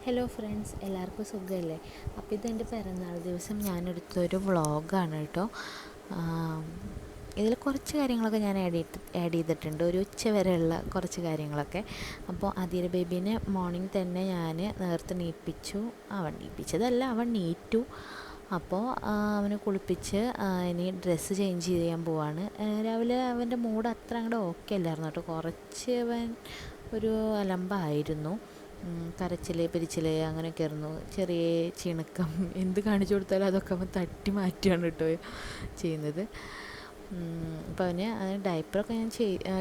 Hello friends, എല്ലാവർക്കും സുഖമല്ലേ? അപ്പോൾ ഇതെൻ്റെ പിറന്നാൾ ദിവസം ഞാനെടുത്തൊരു വ്ളോഗാണ് കേട്ടോ. ഇതിൽ കുറച്ച് കാര്യങ്ങളൊക്കെ ഞാൻ ആഡ് ചെയ്തിട്ടുണ്ട്, ഒരു ഉച്ച വരെയുള്ള കുറച്ച് കാര്യങ്ങളൊക്കെ. അപ്പോൾ അദീര ബേബീനെ മോർണിംഗ് തന്നെ ഞാൻ നേരത്തെ നീപ്പിച്ചു. അവൻ നീറ്റു. അപ്പോൾ അവനെ കുളിപ്പിച്ച് ഇനി ഡ്രസ്സ് ചേഞ്ച് ചെയ്യാൻ പോവാണ്. രാവിലെ അവൻ്റെ മൂഡ് അത്ര അങ്ങോട്ട് ഓക്കെ അല്ലായിരുന്നു കേട്ടോ. കുറച്ച് അവൻ ഒരു അലമ്പായിരുന്നു. കരച്ചിൽ പിരിച്ചിൽ അങ്ങനെയൊക്കെ ആയിരുന്നു. ചെറിയ ചിണുക്കം എന്ത് കാണിച്ചു കൊടുത്താലും അതൊക്കെ അവൻ തട്ടി മാറ്റുകയാണ് കേട്ടോ ചെയ്യുന്നത്. അപ്പോൾ അവന് ഡയപ്പറൊക്കെ ഞാൻ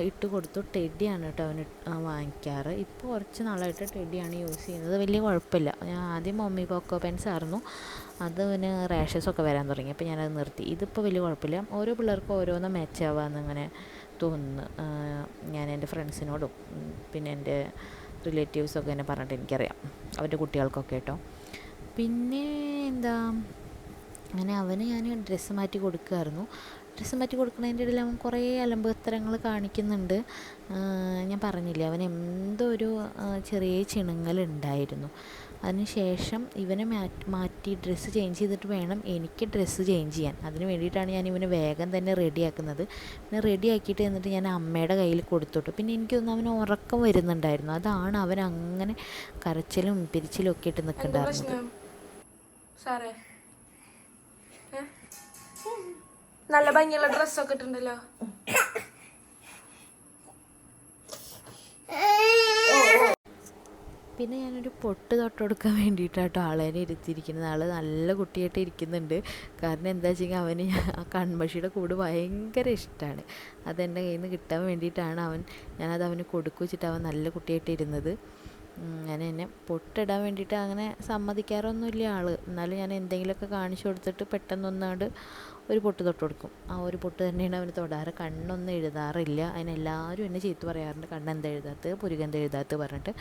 ഇട്ട് കൊടുത്തു. ടെഡിയാണ് കേട്ടോ അവന് വാങ്ങിക്കാറ്. ഇപ്പോൾ കുറച്ച് നാളായിട്ട് ടെഡിയാണ് യൂസ് ചെയ്യുന്നത്. വലിയ കുഴപ്പമില്ല. ഞാൻ ആദ്യം മമ്മി പോക്കോ പെൻസ് ആയിരുന്നു, അത് അവന് റാഷസൊക്കെ വരാൻ തുടങ്ങി. അപ്പോൾ ഞാനത് നിർത്തി. ഇതിപ്പോൾ വലിയ കുഴപ്പമില്ല. ഓരോ പിള്ളേർക്കും ഓരോന്ന് മാച്ചാവാമെന്നിങ്ങനെ തോന്നുന്നു. ഞാൻ എൻ്റെ ഫ്രണ്ട്സിനോടും പിന്നെ എൻ്റെ റിലേറ്റീവ്സൊക്കെ എന്നെ പറഞ്ഞിട്ട് എനിക്കറിയാം, അവൻ്റെ കുട്ടികൾക്കൊക്കെ കേട്ടോ. പിന്നെ എന്താ, അങ്ങനെ അവന് ഞാൻ ഡ്രസ്സ് മാറ്റി കൊടുക്കുമായിരുന്നു. ഡ്രസ്സ് മാറ്റി കൊടുക്കുന്നതിൻ്റെ ഇടയിൽ അവൻ കുറേ അലമ്പത്തരങ്ങൾ കാണിക്കുന്നുണ്ട്. ഞാൻ പറഞ്ഞില്ലേ, അവൻ എന്തോ ഒരു ചെറിയ ചിണുങ്ങലുണ്ടായിരുന്നു. അതിന് ശേഷം ഇവനെ മാറ്റി ഡ്രസ്സ് ചേഞ്ച് ചെയ്തിട്ട് വേണം എനിക്ക് ഡ്രസ്സ് ചേഞ്ച് ചെയ്യാൻ. അതിന് വേണ്ടിയിട്ടാണ് ഞാൻ ഇവനെ വേഗം തന്നെ റെഡിയാക്കുന്നത്. പിന്നെ റെഡിയാക്കിയിട്ട് എന്നിട്ട് ഞാൻ അമ്മയുടെ കയ്യിൽ കൊടുത്തോട്ടു. പിന്നെ എനിക്കൊന്നും അവന് ഉറക്കം വരുന്നുണ്ടായിരുന്നു. അതാണ് അവൻ അങ്ങനെ കരച്ചിലും പിരിച്ചിലും ഒക്കെ ഇട്ട് നിൽക്കുന്നുണ്ടായിരുന്നത്. നല്ല ഭംഗിയുള്ള ഡ്രസ്സൊക്കെ ഇട്ടുണ്ടല്ലോ. പിന്നെ ഞാനൊരു പൊട്ട് തൊട്ട് കൊടുക്കാൻ വേണ്ടിയിട്ടാട്ടോ ആളേനെ ഇരുത്തിയിരിക്കുന്നത്. ആൾ നല്ല കുട്ടിയായിട്ട് ഇരിക്കുന്നുണ്ട്. കാരണം എന്താ വെച്ചെങ്കിൽ അവന് ആ കൺമഷിയുടെ കൂട് ഭയങ്കര ഇഷ്ടമാണ്. അതെൻ്റെ കയ്യിൽ നിന്ന് കിട്ടാൻ വേണ്ടിയിട്ടാണ് ഞാനത് അവന് കൊടുക്കു വെച്ചിട്ട് അവൻ നല്ല കുട്ടിയായിട്ട് ഇരുന്നത്. ഞാൻ എന്നെ പൊട്ടിടാൻ വേണ്ടിയിട്ട് അങ്ങനെ സമ്മതിക്കാറൊന്നുമില്ല ആൾ. എന്നാലും ഞാൻ എന്തെങ്കിലുമൊക്കെ കാണിച്ചു കൊടുത്തിട്ട് പെട്ടെന്നൊന്നാണ്ട് ഒരു പൊട്ട് തൊട്ട് കൊടുക്കും. ആ ഒരു പൊട്ട് തന്നെയാണ് അവന് തൊടാറ്. കണ്ണൊന്നും എഴുതാറില്ല. അതിനെല്ലാവരും എന്നെ ചീത്ത പറയാറുണ്ട്, കണ്ണെന്താ എഴുതാത്തത്, പുരുകെന്താ എഴുതാത്തത് പറഞ്ഞിട്ട്.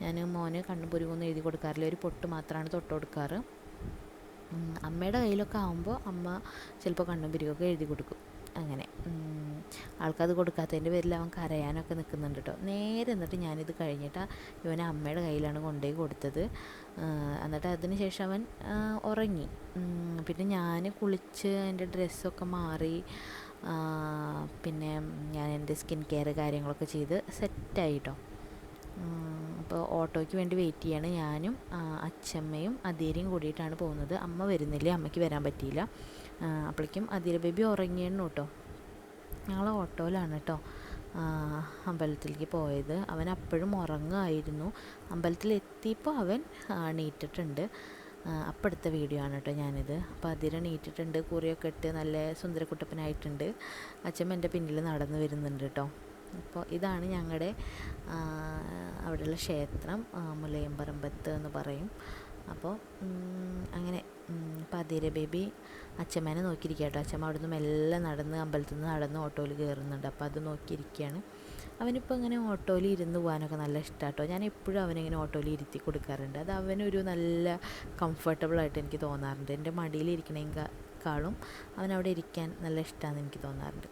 ഞാൻ മോന് കണ്ണും പുരുകൊന്നും എഴുതി കൊടുക്കാറില്ല, ഒരു പൊട്ട് മാത്രമാണ് തൊട്ട് കൊടുക്കാറ്. അമ്മയുടെ കയ്യിലൊക്കെ ആകുമ്പോൾ അമ്മ ചിലപ്പോൾ കണ്ണും പുരുകൊക്കെ എഴുതി കൊടുക്കും. അങ്ങനെ ആൾക്കത് കൊടുക്കാത്തതിൻ്റെ പേരിൽ അവൻ കരയാനൊക്കെ നിൽക്കുന്നുണ്ട് കേട്ടോ. നേരെ എന്നിട്ട് ഞാനിത് കഴിഞ്ഞിട്ട് ഇവനെ അമ്മയുടെ കയ്യിലാണ് കൊണ്ടുപോയി കൊടുത്തത്. എന്നിട്ട് അതിന് ശേഷം അവൻ ഉറങ്ങി. പിന്നെ ഞാൻ കുളിച്ച് എൻ്റെ ഡ്രസ്സൊക്കെ മാറി, പിന്നെ ഞാൻ എൻ്റെ സ്കിൻ കെയർ കാര്യങ്ങളൊക്കെ ചെയ്ത് സെറ്റായി കേട്ടോ. അപ്പോൾ ഓട്ടോയ്ക്ക് വേണ്ടി വെയിറ്റ് ചെയ്യാണ്. ഞാനും അച്ഛമ്മയും അദീരയും കൂടിയിട്ടാണ് പോകുന്നത്. അമ്മ വരുന്നില്ല, അമ്മയ്ക്ക് വരാൻ പറ്റിയില്ല. അപ്പോഴേക്കും അദീര ബേബി ഉറങ്ങിയിരുന്നു കേട്ടോ. ഞങ്ങൾ ഓട്ടോയിലാണ് കേട്ടോ അമ്പലത്തിലേക്ക് പോയത്. അവൻ അപ്പോഴും ഉറങ്ങുമായിരുന്നു. അമ്പലത്തിലെത്തിയപ്പോൾ അവൻ എണീറ്റിട്ടുണ്ട്. അപ്പം എടുത്ത വീഡിയോ ആണ് കേട്ടോ ഞാനിത്. അപ്പോൾ അദീര എണീറ്റിട്ടുണ്ട്, കുറിയൊക്കെ ഇട്ട് നല്ല സുന്ദരക്കുട്ടപ്പനായിട്ടുണ്ട്. അച്ഛമ്മ എൻ്റെ പിന്നിൽ നടന്നു വരുന്നുണ്ട് കേട്ടോ. അപ്പോൾ ഇതാണ് ഞങ്ങളുടെ അവിടെയുള്ള ക്ഷേത്രം, മുലയമ്പറമ്പത്ത് എന്ന് പറയും. അപ്പോൾ അങ്ങനെ അപ്പോൾ അദീര ബേബി അച്ഛമ്മേനെ നോക്കിയിരിക്കുക കേട്ടോ. അച്ഛമ്മ അവിടെ നിന്ന് മെല്ലെ നടന്ന് അമ്പലത്തിൽ നിന്ന് നടന്ന് ഓട്ടോയിൽ കയറുന്നുണ്ട്. അപ്പോൾ അത് നോക്കിയിരിക്കുകയാണ്. അവനിപ്പോൾ ഇങ്ങനെ ഓട്ടോയിൽ ഇരുന്ന് പോകാനൊക്കെ നല്ല ഇഷ്ടമാണ് കേട്ടോ. ഞാൻ എപ്പോഴും അവനിങ്ങനെ ഓട്ടോയിൽ ഇരുത്തി കൊടുക്കാറുണ്ട്. അത് അവനൊരു നല്ല കംഫർട്ടബിളായിട്ട് എനിക്ക് തോന്നാറുണ്ട്. എൻ്റെ മടിയിൽ ഇരിക്കണേക്കാളും അവനവിടെ ഇരിക്കാൻ നല്ല ഇഷ്ടമാണെന്ന് എനിക്ക് തോന്നാറുണ്ട്.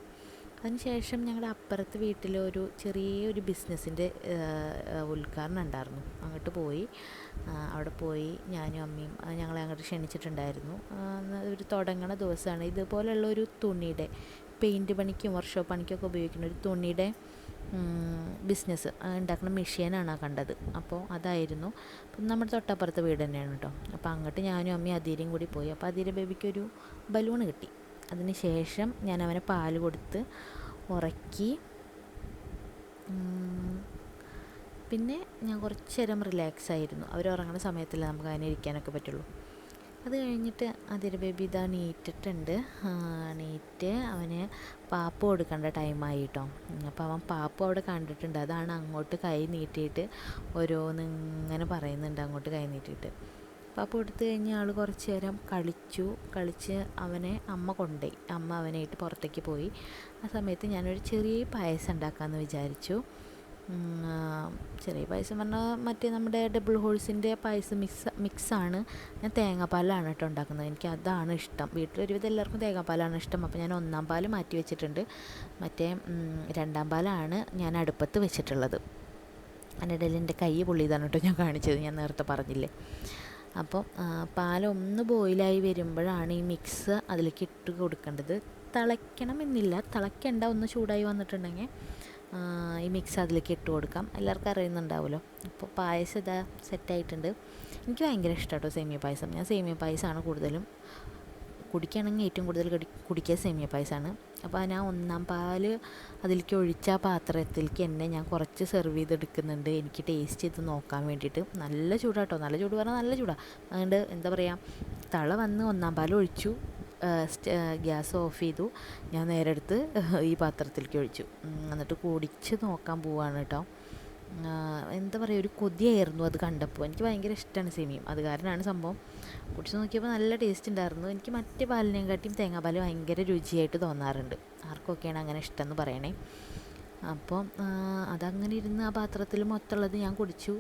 അതിനുശേഷം ഞങ്ങളുടെ അപ്പുറത്ത് വീട്ടിലൊരു ചെറിയൊരു ബിസിനസ്സിൻ്റെ ഉദ്ഘാടനം ഉണ്ടായിരുന്നു. അങ്ങോട്ട് പോയി. അവിടെ പോയി ഞാനും അമ്മയും ഞങ്ങളെ അങ്ങോട്ട് ക്ഷണിച്ചിട്ടുണ്ടായിരുന്നു. ഒരു തുടങ്ങണ ദിവസമാണ്. ഇതുപോലെയുള്ള ഒരു തുണിയുടെ പെയിൻറ്റ് പണിക്കും വർക്ക്ഷോപ്പ് പണിക്കൊക്കെ ഉപയോഗിക്കുന്ന ഒരു തുണിയുടെ ബിസിനസ് ഉണ്ടാക്കുന്ന മെഷീനാണ് കണ്ടത്. അപ്പോൾ അതായിരുന്നു. അപ്പം നമ്മുടെ തൊട്ടപ്പുറത്തെ വീട് തന്നെയാണ് കേട്ടോ. അപ്പോൾ അങ്ങോട്ട് ഞാനും അമ്മയും അദീരയും കൂടി പോയി. അപ്പോൾ അദീര ബേബിക്കൊരു ബലൂൺ കിട്ടി. അതിന് ശേഷം ഞാൻ അവനെ പാല് കൊടുത്ത് ഉറക്കി. പിന്നെ ഞാൻ കുറച്ച് നേരം റിലാക്സ് ആയിരുന്നു. അവർ ഉറങ്ങുന്ന സമയത്തല്ലേ നമുക്ക് അതിനെ ഇരിക്കാനൊക്കെ പറ്റുള്ളൂ. അത് കഴിഞ്ഞിട്ട് അദീര ബേബി ഇതാ നീറ്റിട്ടുണ്ട്. നീറ്റ് അവന് പാപ്പ് കൊടുക്കേണ്ട ടൈമായി കേട്ടോ. അപ്പോൾ അവൻ പാപ്പ് അവിടെ കണ്ടിട്ടുണ്ട്. അതാണ് അങ്ങോട്ട് കൈ നീട്ടിയിട്ട് ഓരോന്ന് ഇങ്ങനെ പറയുന്നുണ്ട്, അങ്ങോട്ട് കൈ നീട്ടിയിട്ട്. പാപ്പ് കൊടുത്തു കഴിഞ്ഞ് ആൾ കുറച്ച് നേരം കളിച്ച് അവനെ അമ്മ കൊണ്ടുപോയി. അമ്മ അവനായിട്ട് പുറത്തേക്ക് പോയി. ആ സമയത്ത് ഞാനൊരു ചെറിയ പായസം ഉണ്ടാക്കാമെന്ന് വിചാരിച്ചു. ചെറിയ പായസം പറഞ്ഞാൽ മറ്റേ നമ്മുടെ ഡബിൾ ഹോഴ്സിൻ്റെ പായസം മിക്സാണ്. ഞാൻ തേങ്ങാപ്പാലാണ് കേട്ടോ ഉണ്ടാക്കുന്നത്. എനിക്ക് അതാണ് ഇഷ്ടം. വീട്ടിലൊരുവിധം എല്ലാവർക്കും തേങ്ങാപ്പാലാണ് ഇഷ്ടം. അപ്പോൾ ഞാൻ 1-ാം പാൽ മാറ്റി വെച്ചിട്ടുണ്ട്. മറ്റേ 2-ാം പാലാണ് ഞാൻ അടുപ്പത്ത് വെച്ചിട്ടുള്ളത്. അതിനിടയിൽ എൻ്റെ കൈ പൊള്ളിയതാണ് കേട്ടോ ഞാൻ കാണിച്ചത്, ഞാൻ നേരത്തെ പറഞ്ഞില്ലേ. അപ്പോൾ പാലൊന്ന് ബോയിലായി വരുമ്പോഴാണ് ഈ മിക്സ് അതിലേക്ക് ഇട്ട് കൊടുക്കേണ്ടത്. തിളയ്ക്കണമെന്നില്ല, തിളയ്ക്കേണ്ട, ഒന്ന് ചൂടായി വന്നിട്ടുണ്ടെങ്കിൽ ഈ മിക്സ് അതിലേക്ക് ഇട്ട് കൊടുക്കാം. എല്ലാവർക്കും അറിയുന്നുണ്ടാവുമല്ലോ. അപ്പോൾ പായസം ഇതാ സെറ്റായിട്ടുണ്ട്. എനിക്ക് ഭയങ്കര ഇഷ്ടമാണ് കേട്ടോ സേമിയ പായസം. ഞാൻ സേമിയ പായസമാണ് കൂടുതലും കുടിക്കുകയാണെങ്കിൽ ഏറ്റവും കൂടുതൽ കുടിക്കുക സേമിയ പായസമാണ്. അപ്പോൾ ഞാൻ ഒന്നാം പാല് അതിലേക്ക് ഒഴിച്ച ആ പാത്രത്തിലേക്ക് തന്നെ ഞാൻ കുറച്ച് സെർവ് ചെയ്തെടുക്കുന്നുണ്ട്, എനിക്ക് ടേസ്റ്റ് ചെയ്ത് നോക്കാൻ വേണ്ടിയിട്ട്. നല്ല ചൂടാട്ടോ, നല്ല ചൂട് പറഞ്ഞാൽ നല്ല ചൂടാണ്. അതുകൊണ്ട് എന്താ പറയുക, തള വന്ന് ഒന്നാം പാൽ ഒഴിച്ചു, ഗ്യാസ് ഓഫ് ചെയ്തു, ഞാൻ നേരെ എടുത്ത് ഈ പാത്രത്തിലേക്ക് ഒഴിച്ചു. എന്നിട്ട് കുടിച്ച് നോക്കാൻ പോവാണ് കേട്ടോ. എന്താ പറയുക, ഒരു കൊതിയായിരുന്നു അത് കണ്ടപ്പോൾ. എനിക്ക് ഭയങ്കര ഇഷ്ടമാണ് സേമിയം, അത് കാരണമാണ് സംഭവം. കുടിച്ച് നോക്കിയപ്പോൾ നല്ല ടേസ്റ്റ് ഉണ്ടായിരുന്നു. എനിക്ക് മറ്റേ പാലിനെയും കാട്ടിയും തേങ്ങാപ്പാൽ ഭയങ്കര രുചിയായിട്ട് തോന്നാറുണ്ട്. ആർക്കൊക്കെയാണ് അങ്ങനെ ഇഷ്ടമെന്ന് പറയണേ. അപ്പം അതങ്ങനെ ഇരുന്ന് ആ പാത്രത്തിൽ മൊത്തമുള്ളത് ഞാൻ കുടിച്ചു.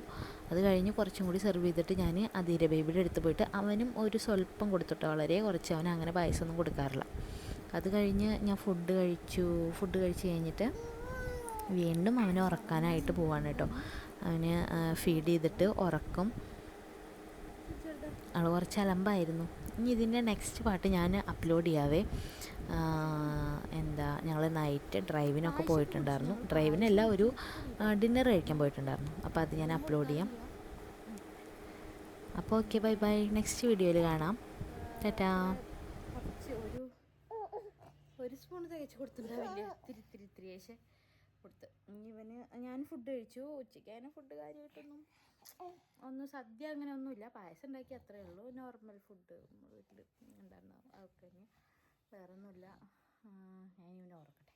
അത് കഴിഞ്ഞ് കുറച്ചും കൂടി സെർവ് ചെയ്തിട്ട് ഞാൻ അധീര ബേബിയുടെ അടുത്ത് പോയിട്ട് അവനും ഒരു സ്വല്പം കൊടുത്തിട്ടോ, വളരെ കുറച്ച്. അവൻ അങ്ങനെ പായസമൊന്നും കൊടുക്കാറില്ല. അത് കഴിഞ്ഞ് ഞാൻ ഫുഡ് കഴിച്ച് കഴിഞ്ഞിട്ട് വീണ്ടും അവനെ ഉറക്കാനായിട്ട് പോവാണ് കേട്ടോ. അവന് ഫീഡ് ചെയ്തിട്ട് ഉറക്കും. അവൾ കുറച്ച് അലമ്പായിരുന്നു. ഇനി ഇതിൻ്റെ നെക്സ്റ്റ് പാർട്ട് ഞാൻ അപ്ലോഡ് ചെയ്യാവേ. ഞങ്ങൾ നൈറ്റ് ഡ്രൈവിനൊക്കെ പോയിട്ടുണ്ടായിരുന്നു. ഡ്രൈവിനല്ല, ഒരു ഡിന്നർ കഴിക്കാൻ പോയിട്ടുണ്ടായിരുന്നു. അപ്പോൾ അത് ഞാൻ അപ്ലോഡ് ചെയ്യാം. അപ്പോൾ ഓക്കെ, ബൈ ബൈ. നെക്സ്റ്റ് വീഡിയോയിൽ കാണാം. ടാറ്റാ. ഒരു സ്പൂൺ തേച്ച് കൊടുത്തിട്ടുണ്ടാവില്ല, ഇത്തിരി കൊടുത്ത്. ഇവന് ഞാൻ ഫുഡ് കഴിച്ചു. ഉച്ചയ്ക്ക് അതിന് ഫുഡ് കാര്യമായിട്ടൊന്നും സദ്യ അങ്ങനെ ഒന്നുമില്ല. പായസം ഉണ്ടാക്കി അത്രയേ ഉള്ളൂ. നോർമൽ ഫുഡ് വീട്ടിൽ ഉണ്ടായിരുന്നു. അതൊക്കെ വേറെ ഒന്നുമില്ല. ഞാൻ ഇവനെ ഓർക്കട്ടെ.